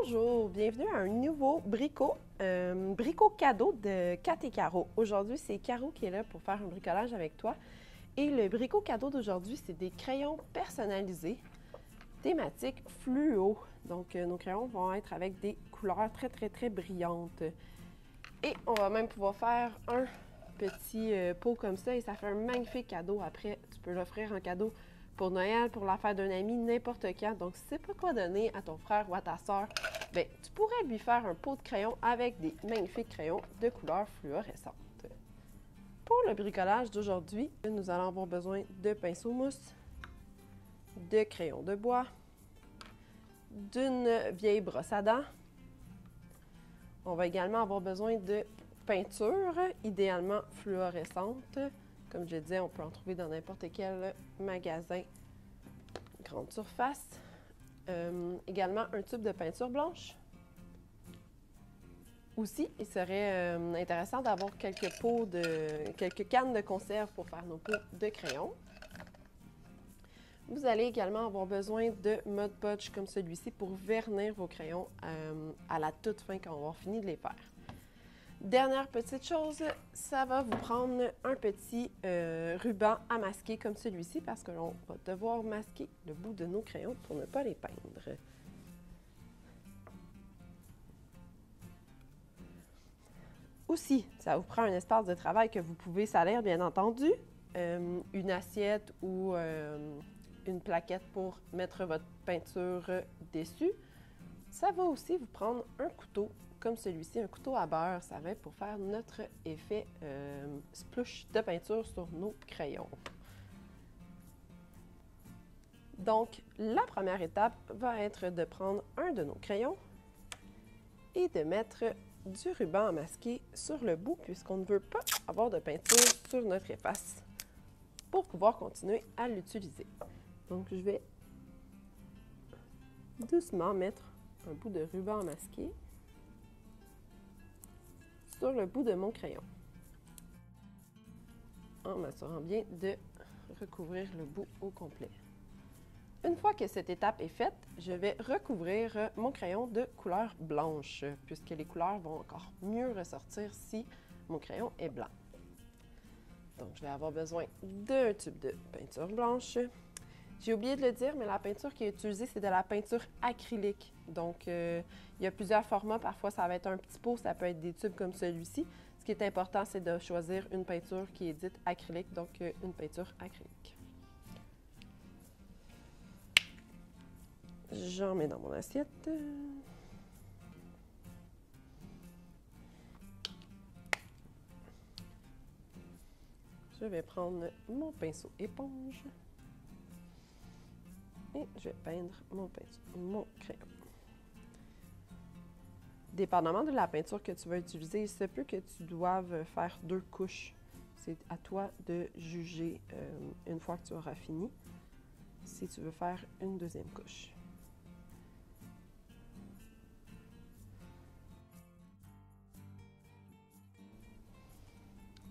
Bonjour, bienvenue à un nouveau bricot, bricot cadeau de Kat et Caro. Aujourd'hui, c'est Caro qui est là pour faire un bricolage avec toi. Et le bricot cadeau d'aujourd'hui, c'est des crayons personnalisés, thématiques fluo. Donc, nos crayons vont être avec des couleurs très brillantes. Et on va même pouvoir faire un petit pot comme ça et ça fait un magnifique cadeau. Après, tu peux l'offrir en cadeau pour Noël, pour la fête d'un ami, n'importe quand. Donc, si tu ne sais pas quoi donner à ton frère ou à ta soeur, bien, tu pourrais lui faire un pot de crayon avec des magnifiques crayons de couleurs fluorescentes. Pour le bricolage d'aujourd'hui, nous allons avoir besoin de pinceau mousse, de crayons de bois, d'une vieille brosse à dents. On va également avoir besoin de peinture, idéalement fluorescente. Comme je disais, on peut en trouver dans n'importe quel magasin grande surface. Également un tube de peinture blanche. Aussi, il serait intéressant d'avoir quelques cannes de conserve pour faire nos pots de crayon. Vous allez également avoir besoin de Mod Podge comme celui-ci pour vernir vos crayons à la toute fin quand on va avoir fini de les faire. Dernière petite chose, ça va vous prendre un petit ruban à masquer comme celui-ci parce que l'on va devoir masquer le bout de nos crayons pour ne pas les peindre. Aussi, ça vous prend un espace de travail que vous pouvez salir, bien entendu, une assiette ou une plaquette pour mettre votre peinture dessus. Ça va aussi vous prendre un couteau comme celui-ci, un couteau à beurre. Ça va être pour faire notre effet splouche de peinture sur nos crayons. Donc, la première étape va être de prendre un de nos crayons et de mettre du ruban à masquer sur le bout puisqu'on ne veut pas avoir de peinture sur notre efface pour pouvoir continuer à l'utiliser. Donc, je vais doucement mettre un bout de ruban à masquer sur le bout de mon crayon en m'assurant bien de recouvrir le bout au complet. Une fois que cette étape est faite, je vais recouvrir mon crayon de couleur blanche puisque les couleurs vont encore mieux ressortir si mon crayon est blanc. Donc, je vais avoir besoin d'un tube de peinture blanche. J'ai oublié de le dire, mais la peinture qui est utilisée, c'est de la peinture acrylique. Donc, il y a plusieurs formats. Parfois, ça va être un petit pot, ça peut être des tubes comme celui-ci. Ce qui est important, c'est de choisir une peinture qui est dite acrylique, donc une peinture acrylique. J'en mets dans mon assiette. Je vais prendre mon pinceau éponge et je vais peindre mon crayon. Dépendamment de la peinture que tu vas utiliser, il se peut que tu doives faire 2 couches. C'est à toi de juger une fois que tu auras fini si tu veux faire une deuxième couche.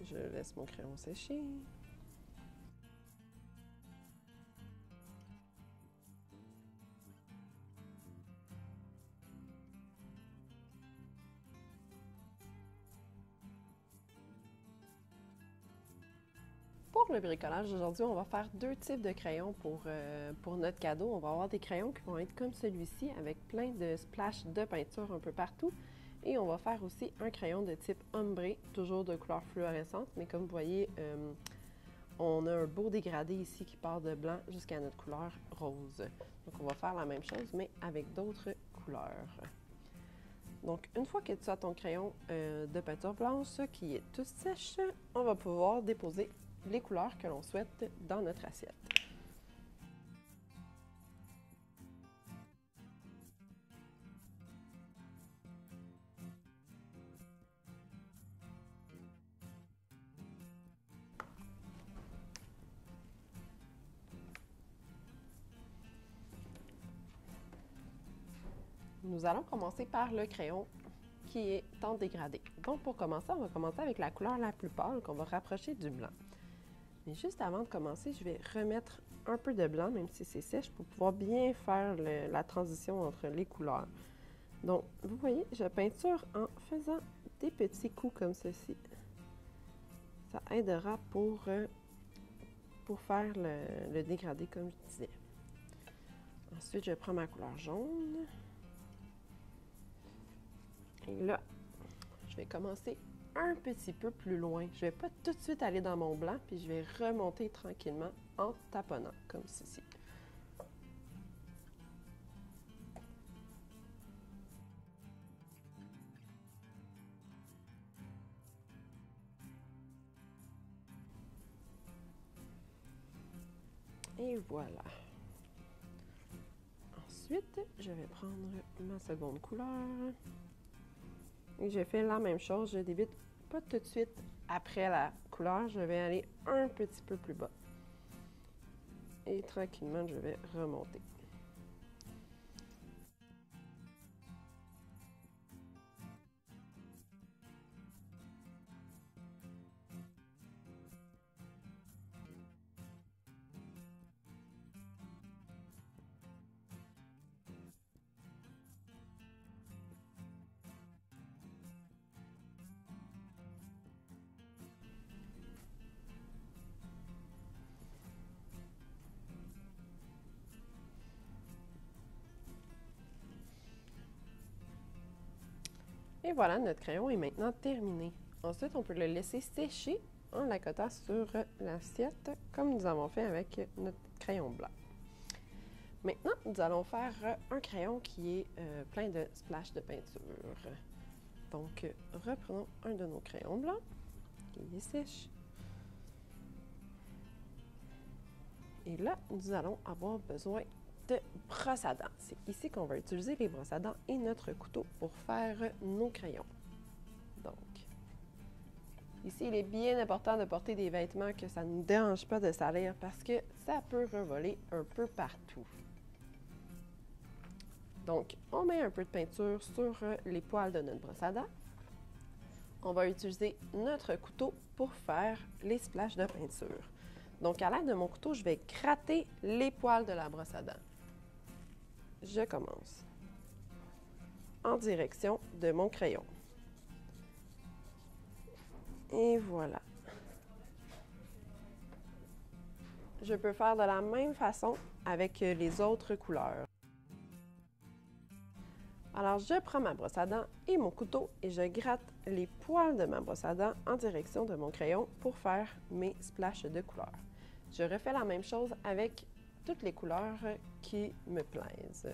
Je laisse mon crayon sécher. Pour le bricolage d'aujourd'hui, on va faire 2 types de crayons pour notre cadeau. On va avoir des crayons qui vont être comme celui-ci avec plein de splashes de peinture un peu partout. Et on va faire aussi un crayon de type ombré, toujours de couleur fluorescente, mais comme vous voyez, on a un beau dégradé ici qui part de blanc jusqu'à notre couleur rose. Donc, on va faire la même chose, mais avec d'autres couleurs. Donc, une fois que tu as ton crayon de peinture blanche qui est tout sèche, on va pouvoir déposer les couleurs que l'on souhaite dans notre assiette. Nous allons commencer par le crayon qui est en dégradé. Donc, pour commencer, on va commencer avec la couleur la plus pâle qu'on va rapprocher du blanc. Mais juste avant de commencer, je vais remettre un peu de blanc, même si c'est sèche, pour pouvoir bien faire la transition entre les couleurs. Donc, vous voyez, je peinture en faisant des petits coups comme ceci. Ça aidera pour faire le dégradé, comme je disais. Ensuite, je prends ma couleur jaune. Et là, je vais commencer un petit peu plus loin. Je ne vais pas tout de suite aller dans mon blanc, puis je vais remonter tranquillement en taponnant, comme ceci. Et voilà. Ensuite, je vais prendre ma seconde couleur. Et je fais la même chose. Je débute pas tout de suite après la couleur. Je vais aller un petit peu plus bas. Et tranquillement, je vais remonter. Et voilà, notre crayon est maintenant terminé. Ensuite, on peut le laisser sécher en l'accotant sur l'assiette, comme nous avons fait avec notre crayon blanc. Maintenant, nous allons faire un crayon qui est plein de splashes de peinture. Donc, reprenons un de nos crayons blancs, qui est sèche. Et là, nous allons avoir besoin de brosses à dents. C'est ici qu'on va utiliser les brosses à dents et notre couteau pour faire nos crayons. Donc, ici, il est bien important de porter des vêtements que ça ne nous dérange pas de salir parce que ça peut revoler un peu partout. Donc, on met un peu de peinture sur les poils de notre brosse à dents. On va utiliser notre couteau pour faire les splashes de peinture. Donc, à l'aide de mon couteau, je vais gratter les poils de la brosse à dents. Je commence en direction de mon crayon. Et voilà. Je peux faire de la même façon avec les autres couleurs. Alors, je prends ma brosse à dents et mon couteau et je gratte les poils de ma brosse à dents en direction de mon crayon pour faire mes splashes de couleurs. Je refais la même chose avec toutes les couleurs qui me plaisent.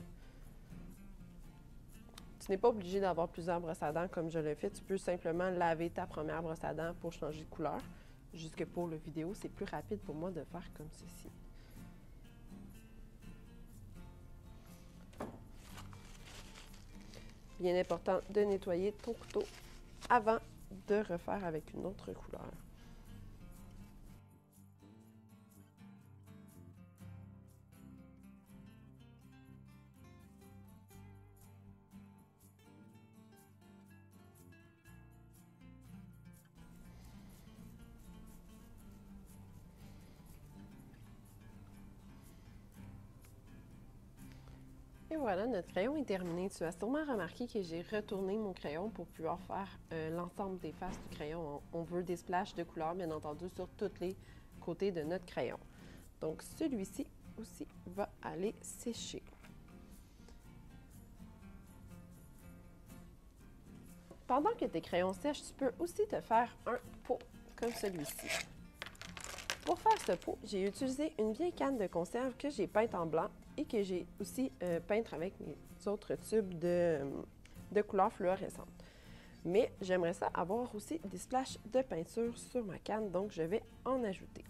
Tu n'es pas obligé d'avoir plusieurs brosses à dents comme je le fais. Tu peux simplement laver ta première brosse à dents pour changer de couleur. Jusque pour la vidéo, c'est plus rapide pour moi de faire comme ceci. Bien important de nettoyer ton couteau avant de refaire avec une autre couleur. Et voilà, notre crayon est terminé. Tu as sûrement remarqué que j'ai retourné mon crayon pour pouvoir faire l'ensemble des faces du crayon. On veut des splashes de couleur, bien entendu, sur tous les côtés de notre crayon. Donc, celui-ci aussi va aller sécher. Pendant que tes crayons sèchent, tu peux aussi te faire un pot comme celui-ci. Pour faire ce pot, j'ai utilisé une vieille canne de conserve que j'ai peinte en blanc et que j'ai aussi peinte avec mes autres tubes de couleurs fluorescentes. Mais j'aimerais ça avoir aussi des splashes de peinture sur ma canne, donc je vais en ajouter.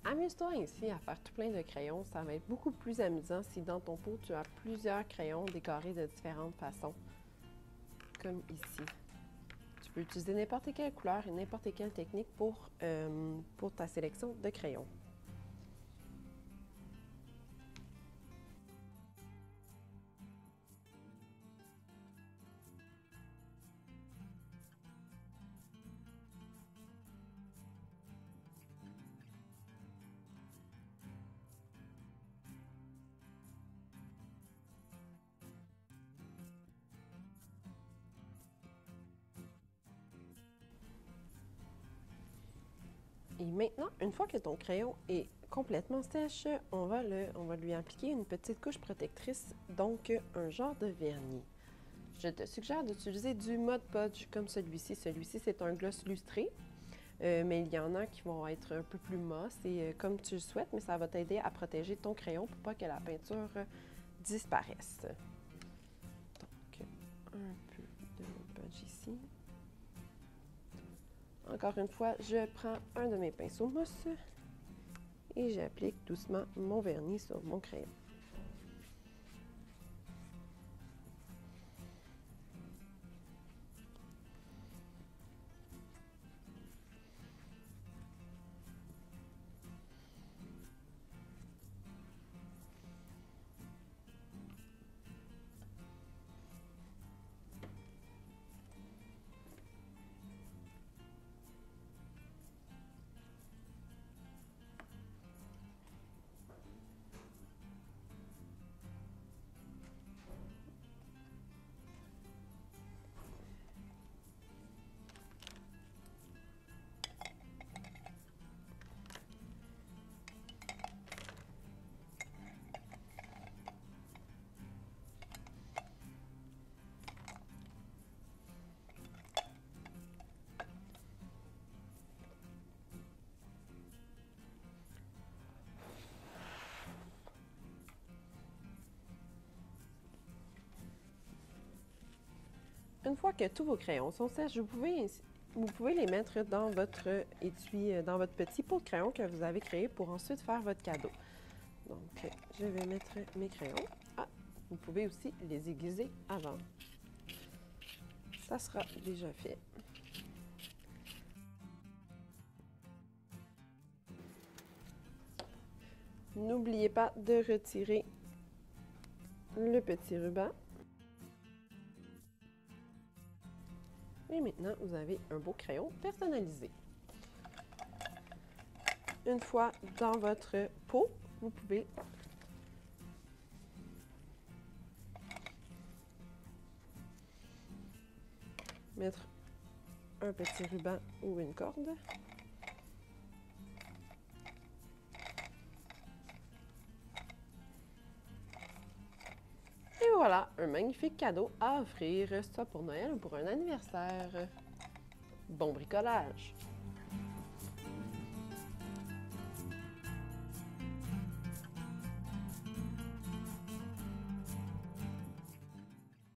Amuse-toi ainsi à faire tout plein de crayons. Ça va être beaucoup plus amusant si dans ton pot, tu as plusieurs crayons décorés de différentes façons, comme ici. Tu peux utiliser n'importe quelle couleur et n'importe quelle technique pour ta sélection de crayons. Et maintenant, une fois que ton crayon est complètement sèche, on va lui appliquer une petite couche protectrice, donc un genre de vernis. Je te suggère d'utiliser du Mod Podge comme celui-ci. Celui-ci, c'est un gloss lustré, mais il y en a qui vont être un peu plus mat. C'est comme tu le souhaites, mais ça va t'aider à protéger ton crayon pour pas que la peinture disparaisse. Donc, un peu de Mod Podge ici. Encore une fois, je prends un de mes pinceaux mousse et j'applique doucement mon vernis sur mon crayon. Une fois que tous vos crayons sont sèches, vous pouvez les mettre dans votre étui, dans votre petit pot de crayon que vous avez créé pour ensuite faire votre cadeau. Donc, je vais mettre mes crayons. Ah, vous pouvez aussi les aiguiser avant. Ça sera déjà fait. N'oubliez pas de retirer le petit ruban. Et maintenant, vous avez un beau crayon personnalisé. Une fois dans votre pot, vous pouvez mettre un petit ruban ou une corde. Et voilà, un magnifique cadeau à offrir, soit pour Noël ou pour un anniversaire. Bon bricolage!